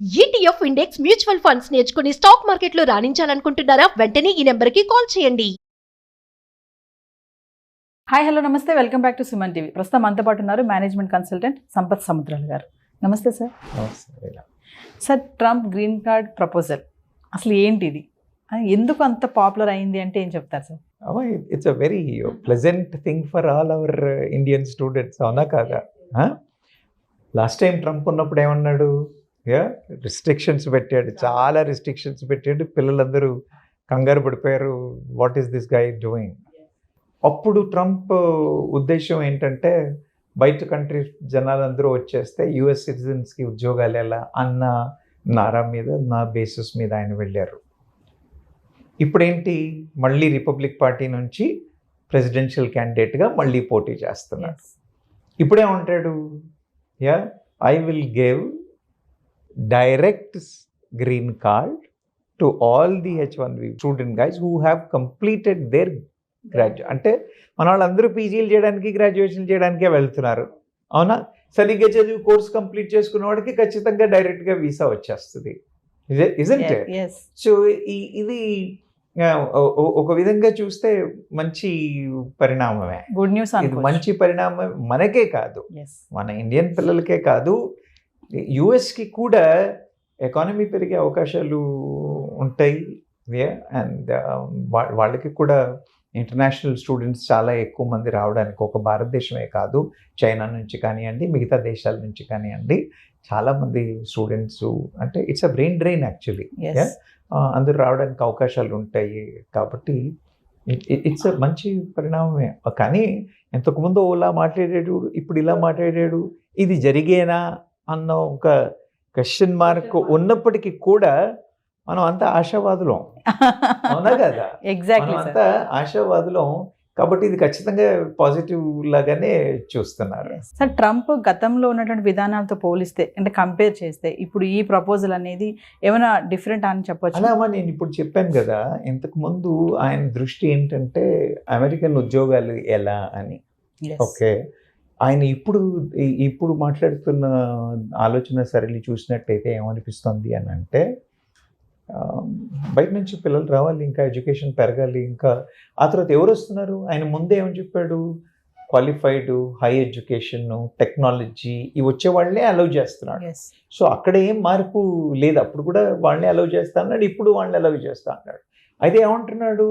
ETF index mutual funds నేర్చుకుని stock మార్కెట్లో రాణించాలనుకుంటున్నారా? వెంటనే ఈ నెంబర్కి కాల్ చేయండి. హాయ్ హలో నమస్తే, welcome back to Suman TV. ప్రస్తుతం మనతో పాటు ఉన్నారు మేనేజ్మెంట్ కన్సల్టెంట్ సంపత్ సముద్రాల గారు. నమస్తే sir. Sir, Trump green card proposal అసలు ఏంటి ఇది, ఎందుకు అంత పాపులర్ అయింది అంటే ఏం చెప్తారు sir? It's a very pleasant thing for all our Indian students, అవునా కాదా? లాస్ట్ టైం ట్రంప్ ఉన్నప్పుడు ఏమన్నాడు? రిస్ట్రిక్షన్స్ పెట్టాడు, చాలా రిస్ట్రిక్షన్స్ పెట్టాడు. పిల్లలందరూ కంగారు పడిపోయారు, what is this guy doing. అప్పుడు ట్రంప్ ఉద్దేశం ఏంటంటే బయట కంట్రీ జనాలందరూ వచ్చేస్తే యుఎస్ సిటిజన్స్కి ఉద్యోగాలు ఎలా అన్న నారా మీద, నా బేసిస్ మీద ఆయన వెళ్ళారు. ఇప్పుడేంటి, మళ్ళీ రిపబ్లిక్ పార్టీ నుంచి ప్రెసిడెన్షియల్ క్యాండిడేట్గా మళ్ళీ పోటీ చేస్తున్నారు. ఇప్పుడేమంటాడు? I will give direct green card to all the H1B student guys who have completed their graduate. అంటే మన వాళ్ళందరూ పీజీలు చేయడానికి, గ్రాడ్యుయేషన్ చేయడానికే వెళ్తున్నారు, అవునా? సరిగ్గా చదివి కోర్స్ కంప్లీట్ చేసుకున్న వాడికి ఖచ్చితంగా డైరెక్ట్గా వీసా వచ్చేస్తుంది, ఇజంట్ ఇట్? సో ఇది ఒక విధంగా చూస్తే మంచి పరిణామమే, గుడ్ న్యూస్. ఇది మంచి పరిణామం మనకే కాదు, మన ఇండియన్ పిల్లలకే కాదు, యుఎస్కి కూడా ఎకానమీ పెరిగే అవకాశాలు ఉంటాయి. అండ్ వాళ్ళకి కూడా ఇంటర్నేషనల్ స్టూడెంట్స్ చాలా ఎక్కువ మంది రావడానికి, ఒక భారతదేశమే కాదు, చైనా నుంచి కానివ్వండి, మిగతా దేశాల నుంచి కానివ్వండి, చాలామంది స్టూడెంట్స్, అంటే it's a brain drain actually. అందరూ రావడానికి అవకాశాలు ఉంటాయి. కాబట్టి ఇట్స్ అ మంచి పరిణామమే. కానీ ఇంతకుముందు ఓలా మాట్లాడాడు, ఇప్పుడు ఇలా మాట్లాడాడు, ఇది జరిగేనా అన్న ఒక క్వశ్చన్ మార్క్ ఉన్నప్పటికీ కూడా మనం అంతా ఆశావాదులం, అవునా కదా? ఎగ్జాక్ట్లీ, అంతా ఆశావాదులం. కాబట్టి ఇది ఖచ్చితంగా పాజిటివ్ లాగానే చూస్తున్నారు. సార్, ట్రంప్ గతంలో ఉన్నటువంటి విధానాలతో పోలిస్తే, అంటే కంపేర్ చేస్తే ఇప్పుడు ఈ ప్రపోజల్ అనేది ఏమైనా డిఫరెంట్ అని చెప్పొచ్చు? అలామా, నేను ఇప్పుడు చెప్పాను కదా, ఇంతకు ముందు ఆయన దృష్టి ఏంటంటే అమెరికన్ ఉద్యోగాలు ఎలా అని. ఓకే, ఆయన ఇప్పుడు మాట్లాడుతున్న ఆలోచన సరళి చూసినట్టయితే ఏమనిపిస్తుంది అని అంటే, బయట నుంచి పిల్లలు రావాలి, ఇంకా ఎడ్యుకేషన్ పెరగాలి, ఇంకా ఆ తర్వాత ఎవరు వస్తున్నారు? ఆయన ముందే ఏమని చెప్పాడు? క్వాలిఫైడ్, హై ఎడ్యుకేషన్, టెక్నాలజీ ఇవి వచ్చే వాళ్ళనే అలౌ చేస్తున్నాడు. సో అక్కడ ఏం మార్పు లేదు, అప్పుడు కూడా వాళ్ళని అలౌ చేస్తా అన్నాడు, ఇప్పుడు వాళ్ళని అలౌ చేస్తా అన్నాడు. అయితే ఏమంటున్నాడు?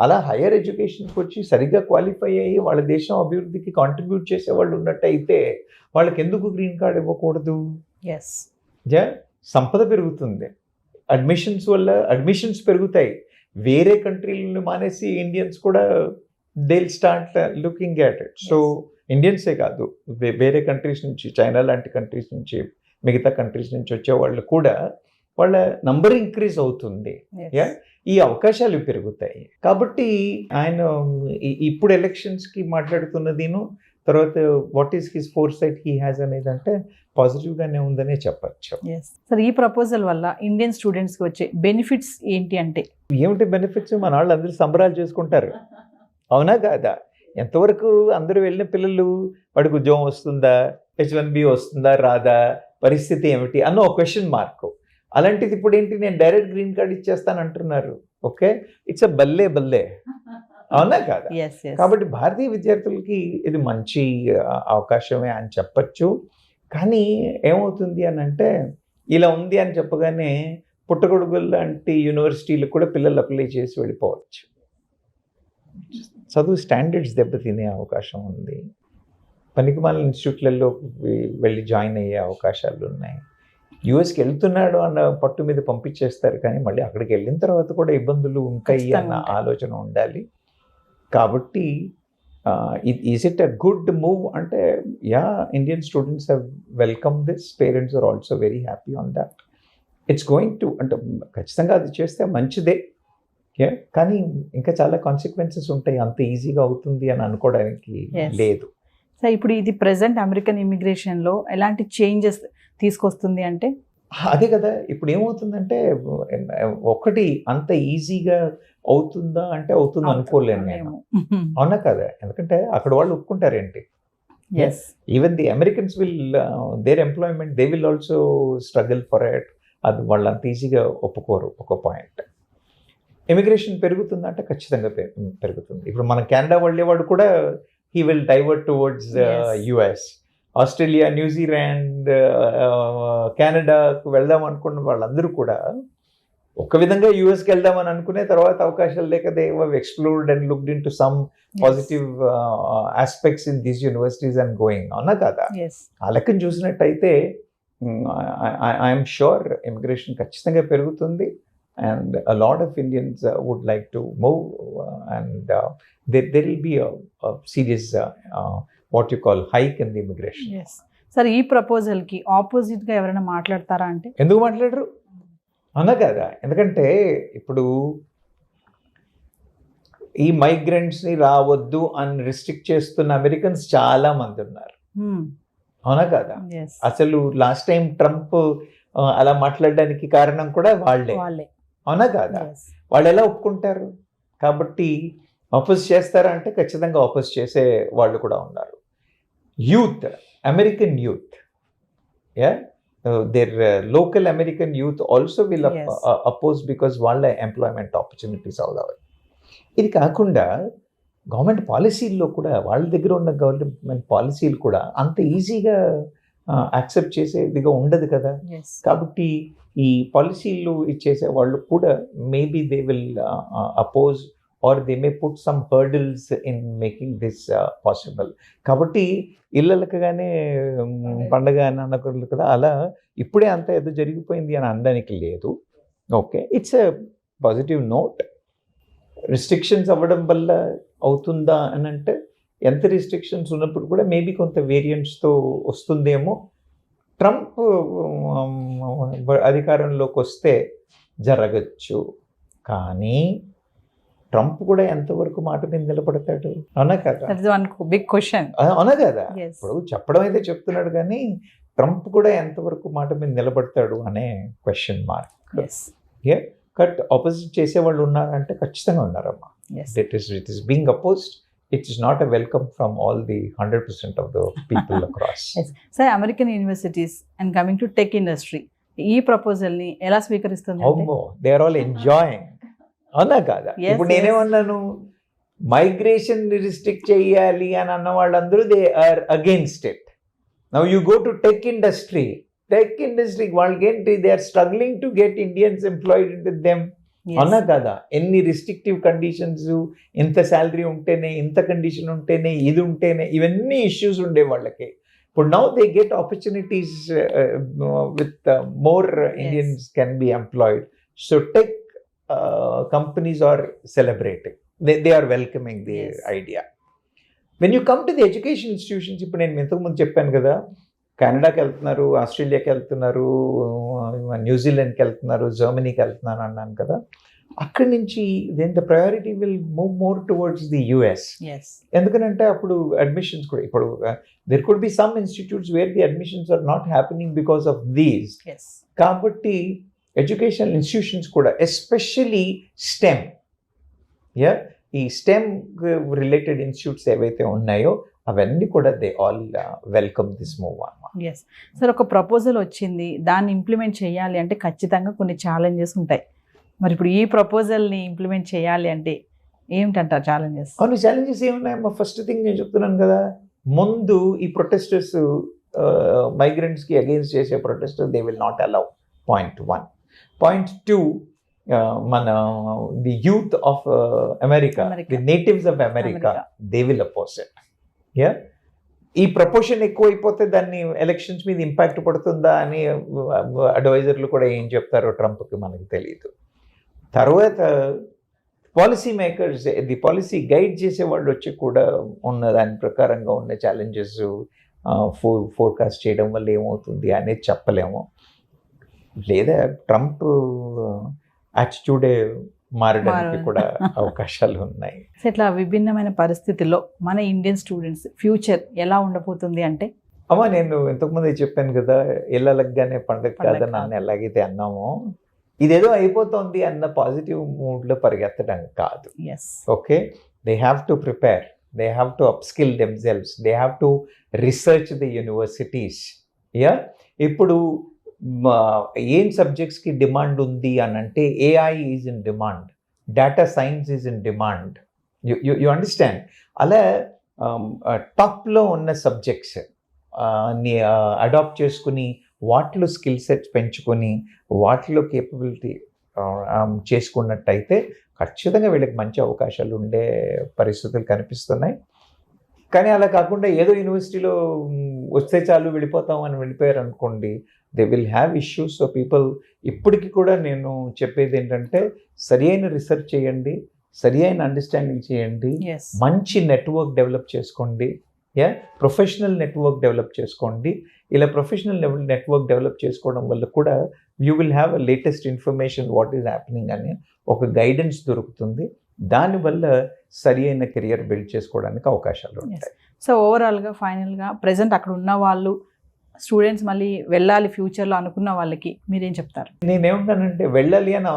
అలా హైయర్ ఎడ్యుకేషన్కి వచ్చి సరిగ్గా క్వాలిఫై అయ్యి వాళ్ళ దేశం అభివృద్ధికి కాంట్రిబ్యూట్ చేసేవాళ్ళు ఉన్నట్టయితే వాళ్ళకి ఎందుకు గ్రీన్ కార్డ్ ఇవ్వకూడదు? సంపద పెరుగుతుంది, అడ్మిషన్స్ వల్ల అడ్మిషన్స్ పెరుగుతాయి, వేరే కంట్రీలను మానేసి ఇండియన్స్ కూడా they will start looking at it. So ఇండియన్సే కాదు, వేరే కంట్రీస్ నుంచి, చైనా లాంటి కంట్రీస్ నుంచి, మిగతా కంట్రీస్ నుంచి వచ్చే వాళ్ళు కూడా వాళ్ళ నంబర్ ఇంక్రీజ్ అవుతుంది, ఈ అవకాశాలు పెరుగుతాయి. కాబట్టి ఆయన ఇప్పుడు ఎలక్షన్స్కి మాట్లాడుతున్నదిను, తర్వాత what is his foresight he has అనేది అంటే పాజిటివ్గానే ఉందనే చెప్పచ్చు. సార్, ఈ ప్రపోజల్ వల్ల ఇండియన్ స్టూడెంట్స్కి వచ్చే బెనిఫిట్స్ ఏంటి అంటే? ఏమిటి బెనిఫిట్స్? మన వాళ్ళు అందరూ సంబరాలు చేసుకుంటారు, అవునా కాదా? ఎంతవరకు అందరూ వెళ్ళిన పిల్లలు వాడికి ఉద్యోగం వస్తుందా, H1B వస్తుందా రాదా, పరిస్థితి ఏమిటి అన్న ఒక క్వశ్చన్ మార్క్. అలాంటిది ఇప్పుడు ఏంటి, నేను డైరెక్ట్ గ్రీన్ కార్డ్ ఇచ్చేస్తాను అంటున్నారు. ఓకే, ఇట్స్ అ బల్లే, అవునా కాదా? కాబట్టి భారతీయ విద్యార్థులకి ఇది మంచి అవకాశమే అని చెప్పచ్చు. కానీ ఏమవుతుంది అని అంటే, ఇలా ఉంది అని చెప్పగానే పుట్టగొడుగులు లాంటి యూనివర్సిటీలకు కూడా పిల్లలు అప్లై చేసి వెళ్ళిపోవచ్చు. చదువు స్టాండర్డ్స్ దెబ్బతినే అవకాశం ఉంది, పనికిమాలిన ఇన్స్టిట్యూట్లలో వెళ్ళి జాయిన్ అయ్యే అవకాశాలు ఉన్నాయి. యుఎస్కి వెళ్తున్నాడు అన్న పట్టు మీద పంపించేస్తారు, కానీ మళ్ళీ అక్కడికి వెళ్ళిన తర్వాత కూడా ఇబ్బందులు ఉంటాయి అన్న ఆలోచన ఉండాలి. కాబట్టి is it a good move అంటే, Indian students have welcome this, parents are also very happy on that. It's going to, అంటే ఖచ్చితంగా అది చేస్తే మంచిదే, కానీ ఇంకా చాలా కాన్సిక్వెన్సెస్ ఉంటాయి, అంత ఈజీగా అవుతుంది అని అనుకోవడానికి లేదు. సో ఇప్పుడు ఇది ప్రెసెంట్ అమెరికన్ ఇమిగ్రేషన్లో ఎలాంటి చేంజెస్ తీసుకొస్తుంది అంటే? అదే కదా, ఇప్పుడు ఏమవుతుందంటే, ఒకటి అంత ఈజీగా అవుతుందా అంటే అవుతుంది అనుకోలేను నేను, అవునా కదా? ఎందుకంటే అక్కడ వాళ్ళు ఒప్పుకుంటారేంటి, Yes. Even the Americans will, their employment, they will also struggle for it. అది వాళ్ళు అంత ఈజీగా ఒప్పుకోరు. ఒక పాయింట్. ఇమిగ్రేషన్ పెరుగుతుందంటే ఖచ్చితంగా పెరుగుతుంది. ఇప్పుడు మనం కెనడా వెళ్ళేవాడు కూడా he will divert towards US. Australia, New Zealand, కెనడాకు వెళ్దాం అనుకున్న వాళ్ళందరూ కూడా ఒక విధంగా యుఎస్కి వెళ్దామని అనుకునే తర్వాత అవకాశాలు లేక they have explored and looked in to some positive aspects in these universities and going. అవునా కదా? ఆ లెక్కను చూసినట్టయితే ఐఎమ్ షూర్ ఇమిగ్రేషన్ ఖచ్చితంగా పెరుగుతుంది. And a lot of Indians would like to move, and there will be a serious what you call hike in the immigration. Yes. Sir, ఈ ప్రపోజల్కి ఆపోజిట్గా ఎవరైనా మాట్లాడతారా అంటే? ఎందుకు మాట్లాడరు? అవునా కదా? ఎందుకంటే ఇప్పుడు ఈ మైగ్రెంట్స్ని రావద్దు అని రిస్ట్రిక్ట్ చేస్తున్న అమెరికన్స్ చాలా మంది ఉన్నారు. అవునా కదా? అసలు లాస్ట్ టైం ట్రంప్ అలా మాట్లాడడానికి కారణం కూడా వాళ్ళే. అవునా కాదా? వాళ్ళు ఎలా ఒప్పుకుంటారు? కాబట్టి ఆపోజ్ చేస్తారా అంటే ఖచ్చితంగా ఆపోజ్ చేసే వాళ్ళు కూడా ఉన్నారు. Youth, American youth, their local American youth also will oppose because వాళ్ళ ఎంప్లాయ్మెంట్ ఆపర్చునిటీస్ అవుతాయి. ఇది కాకుండా గవర్నమెంట్ పాలసీల్లో కూడా వాళ్ళ దగ్గర ఉన్న గవర్నమెంట్ పాలసీలు కూడా అంత ఈజీగా యాక్సెప్ట్ చేసేదిగా ఉండదు కదా. కాబట్టి ఈ పాలసీలు ఇచ్చేసే వాళ్ళు కూడా maybe they will oppose or they may put some hurdles in making this possible. కాబట్టి ఇళ్ళలకగానే పండగ అని అనకూడదు కదా, అలా ఇప్పుడే అంత ఏదో జరిగిపోయింది అని అనడానికి లేదు. Okay, it's a positive note. Restrictions అవ్వడం వల్ల అవుతుందా అని అంటే ఎంత రిస్ట్రిక్షన్స్ ఉన్నప్పుడు కూడా మేబీ కొంత వేరియంట్స్తో వస్తుందేమో. ట్రంప్ అధికారంలోకి వస్తే జరగచ్చు, కానీ ట్రంప్ కూడా ఎంతవరకు మాట మీద నిలబడతాడు? అవునా కదా? Big question. అవునా కదా? ఇప్పుడు చెప్పడం అయితే చెప్తున్నాడు, కానీ ట్రంప్ కూడా ఎంతవరకు మాట మీద నిలబడతాడు అనే క్వశ్చన్ మార్క్. కట్ ఆపోజిట్ చేసే వాళ్ళు ఉన్నారంటే ఖచ్చితంగా ఉన్నారమ్మా. It is being opposed. It is not a welcome from all the 100% of the people across. Yes. Sir, American universities and coming to tech industry, ఈ ప్రపోజల్ ని ఎలా స్వీకరిస్తుంది? They are all enjoying. అవునా కాదా? ఇప్పుడు నేనేమన్నాను, మైగ్రేషన్ రిస్ట్రిక్ట్ చేయాలి అని అన్న వాళ్ళందరూ they are against it. Now you go to tech industry వాళ్ళకి ఏంటి, they are struggling to get Indians employed with them. అవునా కదా? ఎన్ని రిస్ట్రిక్టివ్ కండిషన్స్, ఇంత శాలరీ ఉంటేనే, ఇంత కండిషన్ ఉంటేనే, ఇది ఉంటేనే, ఇవన్నీ ఇష్యూస్ ఉండే వాళ్ళకి. ఇప్పుడు now they get opportunities with more Indians can be employed. So tech companies are celebrating, they are welcoming the idea. When you come to the education institutions, ఇప్పుడు నేను ఇంతకుముందు చెప్పాను కదా, కెనడాకి వెళ్తున్నారు, ఆస్ట్రేలియాకి వెళ్తున్నారు, న్యూజిలాండ్కి వెళ్తున్నారు, జర్మనీకి వెళ్తున్నారు అన్నాను కదా. అక్కడి నుంచి then the priority will move more towards the US. ఎందుకంటే అప్పుడు అడ్మిషన్స్ కూడా, ఇప్పుడు there could be some institutes where the admissions are not happening because of these. కాబట్టి ఎడ్యుకేషనల్ ఇన్స్టిట్యూషన్స్ కూడా ఎస్పెషలీ స్టెమ్, ఈ స్టెమ్ రిలేటెడ్ ఇన్స్టిట్యూట్స్ ఏవైతే ఉన్నాయో అవన్నీ కూడా they all welcome this move. Yes sir, ఒక ప్రపోజల్ వచ్చింది, దాన్ని ఇంప్లిమెంట్ చేయాలి అంటే ఖచ్చితంగా కొన్ని ఛాలెంజెస్ ఉంటాయి. మరి ఇప్పుడు ఈ ప్రపోజల్ని ఇంప్లిమెంట్ చేయాలి అంటే ఏమిటంటారు ఛాలెంజెస్? అవును, ఛాలెంజెస్ ఏమున్నాయమ్మా? ఫస్ట్ థింగ్ నేను చెప్తున్నాను కదా, ముందు ఈ ప్రొటెస్టర్స్ మైగ్రెంట్స్కి అగేన్స్ట్ చేసే protesters they will not allow. Point 1. Point 2, మన the youth of America, the natives of America, they will oppose it. ఈ ప్రపోర్షన్ ఎక్కువైపోతే దాన్ని ఎలక్షన్స్ మీద ఇంపాక్ట్ పడుతుందా అని అడ్వైజర్లు కూడా ఏం చెప్తారో ట్రంప్కి మనకు తెలియదు. తర్వాత policy makers, the policy guide చేసే వాళ్ళు వచ్చి కూడా ఉన్న దాని ప్రకారంగా ఉన్న ఛాలెంజెస్ ఫోర్కాస్ట్ చేయడం వల్ల ఏమవుతుంది అనేది చెప్పలేము. లేదా ట్రంప్ యాటిట్యూడే మారడానికి కూడా అవకాశాలు ఉన్నాయి. ఇట్లా విభిన్నమైన పరిస్థితుల్లో మన ఇండియన్ స్టూడెంట్స్ ఫ్యూచర్ ఎలా ఉండబోతుంది అంటే? అమ్మా, నేను ఇంతకుముందే చెప్పాను కదా, ఇళ్ళలగ్గానే పండగ కాదని నన్ను ఎలాగైతే అన్నామో, ఇదేదో అయిపోతుంది అన్న పాజిటివ్ మూడ్లో పరిగెత్తడానికి కాదు. Okay, they have to prepare, they have to upskill themselves, they have to research the universities. ఇప్పుడు ఏం సబ్జెక్ట్స్కి డిమాండ్ ఉంది అని అంటే AI is in demand, data science is in demand. You understand? అలా టాప్లో ఉన్న సబ్జెక్ట్స్ ని అడాప్ట్ చేసుకుని వాటిలో స్కిల్ సెట్స్ పెంచుకొని వాటిలో కేపబిలిటీ చేసుకున్నట్టయితే ఖచ్చితంగా వీళ్ళకి మంచి అవకాశాలు ఉండే పరిస్థితులు కనిపిస్తున్నాయి. కానీ అలా కాకుండా ఏదో యూనివర్సిటీలో వస్తే చాలు వెళ్ళిపోతాం అని వెళ్ళిపోయారు అనుకోండి, they will have issues. So people ఇప్పటికీ కూడా నేను చెప్పేది ఏంటంటే సరి అయిన రీసెర్చ్ చేయండి, సరి అయిన అండర్స్టాండింగ్ చేయండి, మంచి నెట్వర్క్ డెవలప్ చేసుకోండి, ప్రొఫెషనల్ నెట్వర్క్ డెవలప్ చేసుకోండి. ఇలా ప్రొఫెషనల్ నెట్వర్క్ డెవలప్ చేసుకోవడం వల్ల కూడా you will have a latest information what is happening అని ఒక గైడెన్స్ దొరుకుతుంది. దానివల్ల సరి అయిన కెరియర్ బిల్డ్ చేసుకోవడానికి అవకాశాలు ఉంటాయి. సో ఓవరాల్గా ఫైనల్గా ప్రజెంట్ అక్కడ ఉన్న వాళ్ళు స్టూడెంట్స్ మళ్ళీ వెళ్ళాలి ఫ్యూచర్లో అనుకున్న వాళ్ళకి మీరేం చెప్తారు? నేనేమంటానంటే వెళ్ళాలి అని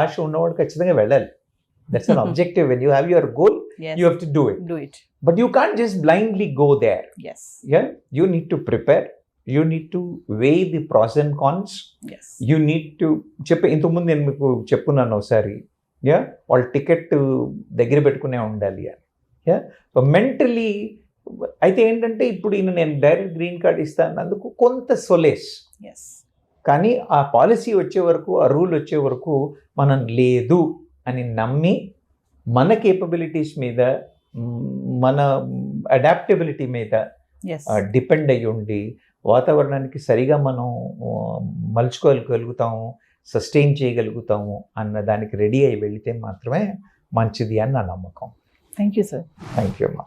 ఆశ ఉన్నవాడు ఖచ్చితంగా వెళ్ళాలి. That's an objective. When you have your goal you have to do it. But you can't just blindly go there. Yes. Yeah, you need to prepare, you need to weigh the pros and cons. Yes. You need to ఇంతకుముందు నేను మీకు చెప్పున్నాను ఒకసారి, వాళ్ళ ticket దగ్గర పెట్టుకునే ఉండాలి అని. So mentally అయితే ఏంటంటే ఇప్పుడు నేను డైరెక్ట్ గ్రీన్ కార్డ్ ఇస్తానందుకు కొంత సొలేస్, కానీ ఆ పాలసీ వచ్చే వరకు, ఆ రూల్ వచ్చే వరకు మనం లేదు అని నమ్మి మన కేపబిలిటీస్ మీద, మన అడాప్టబిలిటీ మీద డిపెండ్ అయ్యి ఉండి వాతావరణానికి సరిగా మనం మలుచుకోగలుగుతాము, సస్టైన్ చేయగలుగుతాము అన్న దానికి రెడీ అయి వెళితే మాత్రమే మంచిది అని నా నమ్మకం. Thank you sir. Thank you అమ్మా.